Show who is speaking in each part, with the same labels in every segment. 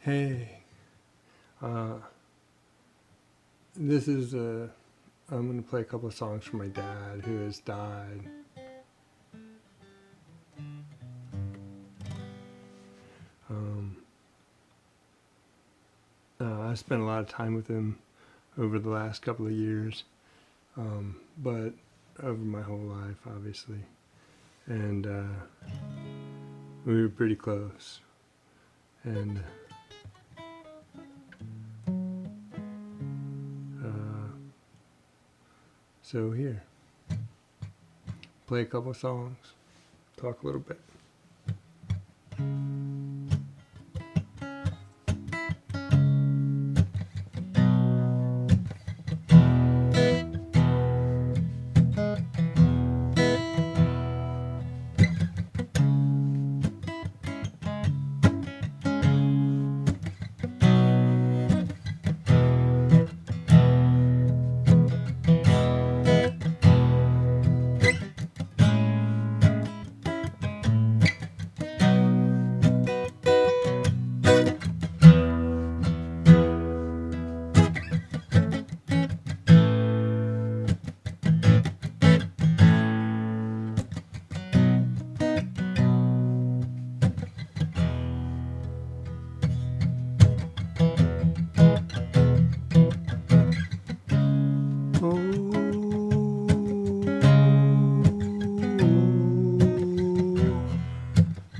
Speaker 1: Hey, uh, this is I'm going to play a couple of songs for my dad who has died. Um, I spent a lot of time with him over the last couple of years, but over my whole life, obviously. And we were pretty close. And so here, play a couple of songs, talk a little bit.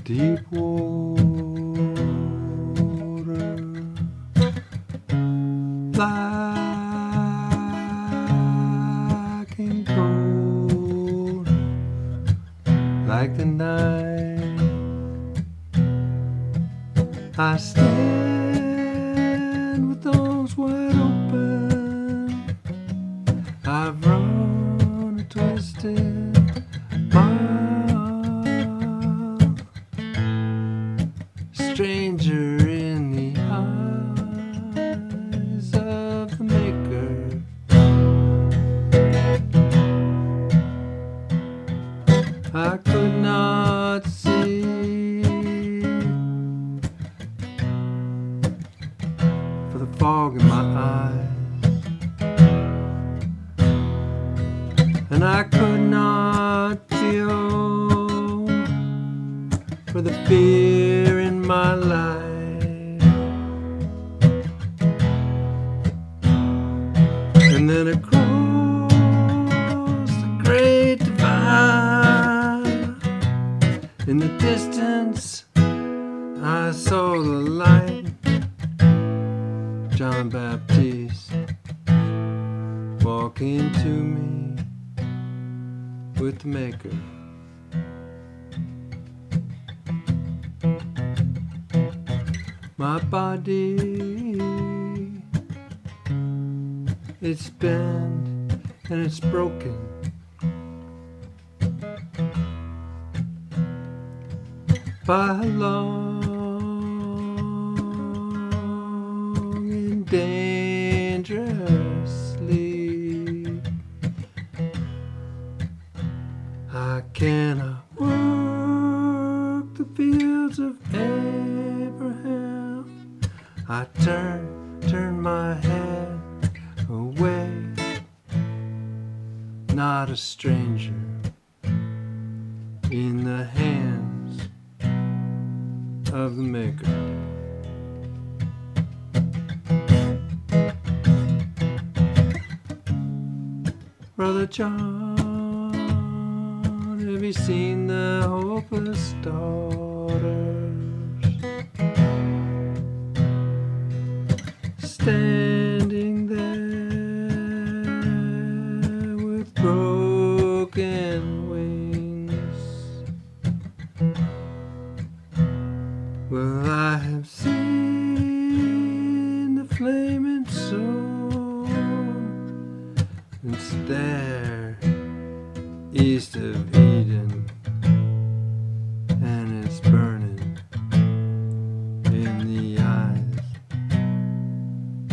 Speaker 1: Deep water, black and cold, like the night I stand with arms wide open. I've run and twisted mile, stranger in the eyes of the Maker. I could not see for the fog in my eyes, and I could not feel for the fear in my life. And then across the great divide, in the distance I saw the light, John Baptiste walking to me with the Maker. My body, it's bent and it's broken. By long and dangerous sleep, I cannot work the fields of Abraham. I turn my head away, not a stranger in the hands of the Maker. Brother John, have you seen the hopeless daughters standing there with broken wings? Well, I have seen the flaming sword. It's there, east of Eden, and it's burning in the eyes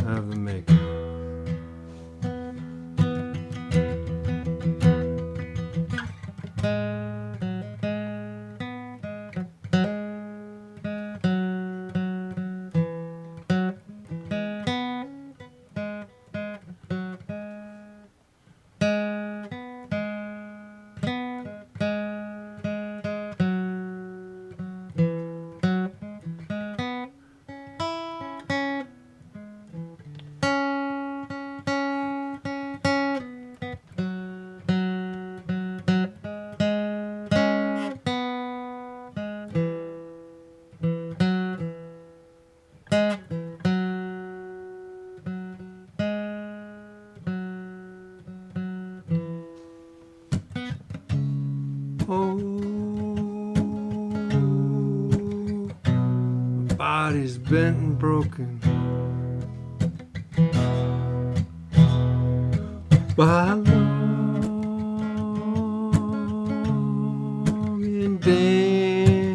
Speaker 1: of the Maker. body's bent and broken by long and dangerously.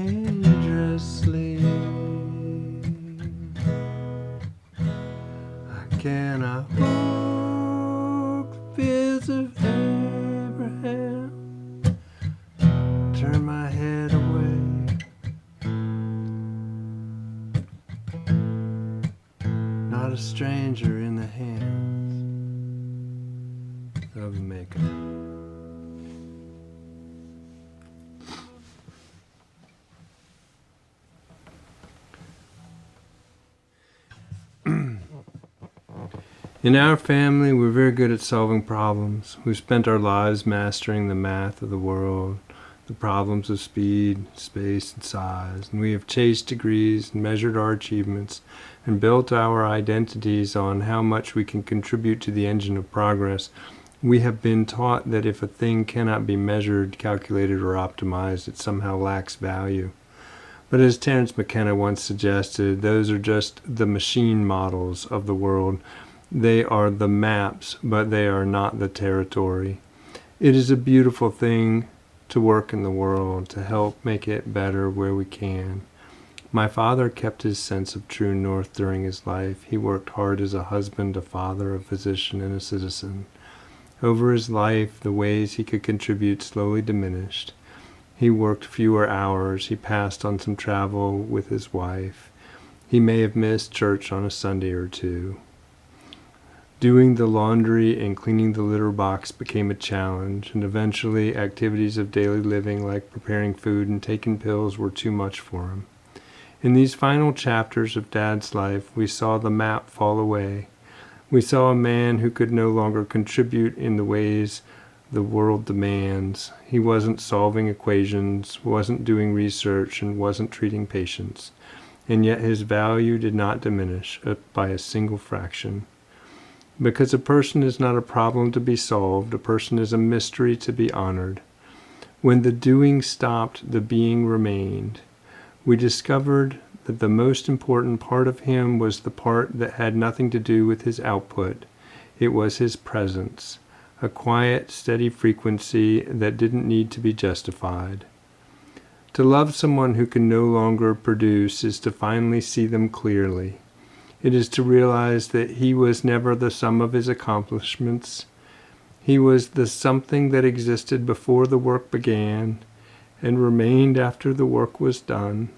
Speaker 1: I cannot walk the fields of Abraham, turn my head away, not a stranger in the hands of the Maker. In our family, we're very good at solving problems. We've spent our lives mastering the math of the world, the problems of speed, space, and size, and we have chased degrees and measured our achievements and built our identities on how much we can contribute to the engine of progress. We have been taught that if a thing cannot be measured, calculated, or optimized, it somehow lacks value. But as Terence McKenna once suggested, those are just the machine models of the world. They are the maps, but they are not the territory. It is a beautiful thing to work in the world, to help make it better where we can. My father kept his sense of true north during his life. He worked hard as a husband, a father, a physician, and a citizen. Over his life, the ways he could contribute slowly diminished. He worked fewer hours. He passed on some travel with his wife. He may have missed church on a Sunday or two. Doing the laundry and cleaning the litter box became a challenge, and eventually activities of daily living like preparing food and taking pills were too much for him. In these final chapters of Dad's life, we saw the map fall away. We saw a man who could no longer contribute in the ways the world demands. He wasn't solving equations, wasn't doing research, and wasn't treating patients. And yet his value did not diminish by a single fraction. Because a person is not a problem to be solved, a person is a mystery to be honored. When the doing stopped, the being remained. We discovered that the most important part of him was the part that had nothing to do with his output. It was his presence, a quiet, steady frequency that didn't need to be justified. To love someone who can no longer produce is to finally see them clearly. It is to realize that he was never the sum of his accomplishments. He was the something that existed before the work began and remained after the work was done.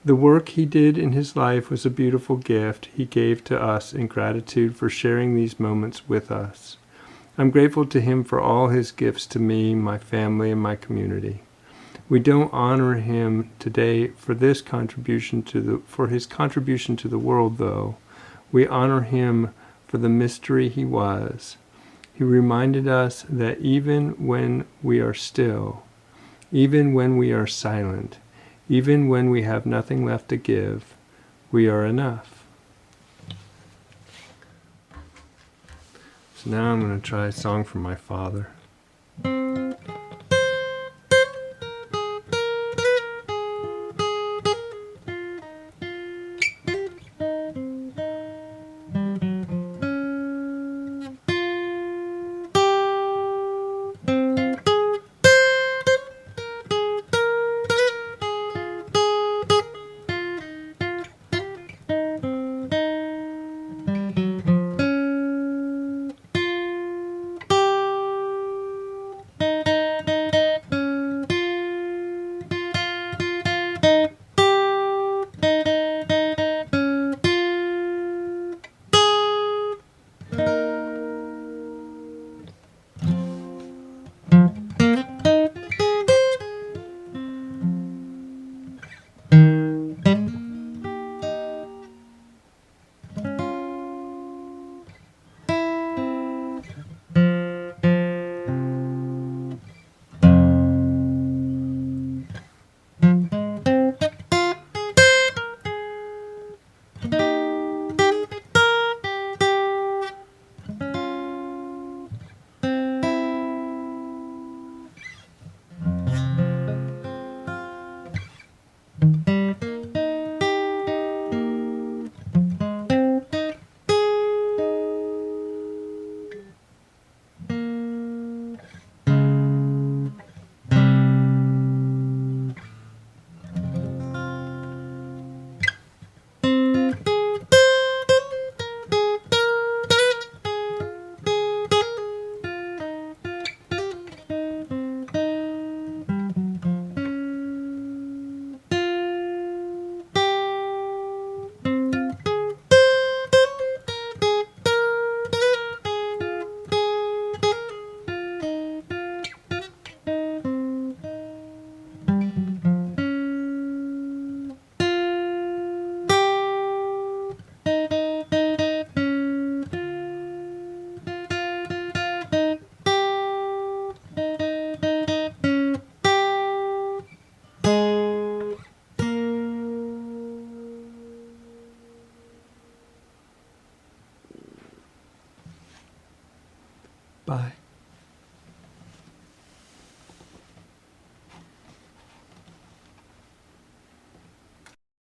Speaker 1: The work he did in his life was a beautiful gift he gave to us in gratitude for sharing these moments with us. I'm grateful to him for all his gifts to me, my family, and my community. We don't honor him today for his contribution to the world, though. We honor him for the mystery he was. He reminded us that even when we are still, even when we are silent, even when we have nothing left to give, we are enough. So now I'm going to try a song from my father. Bye.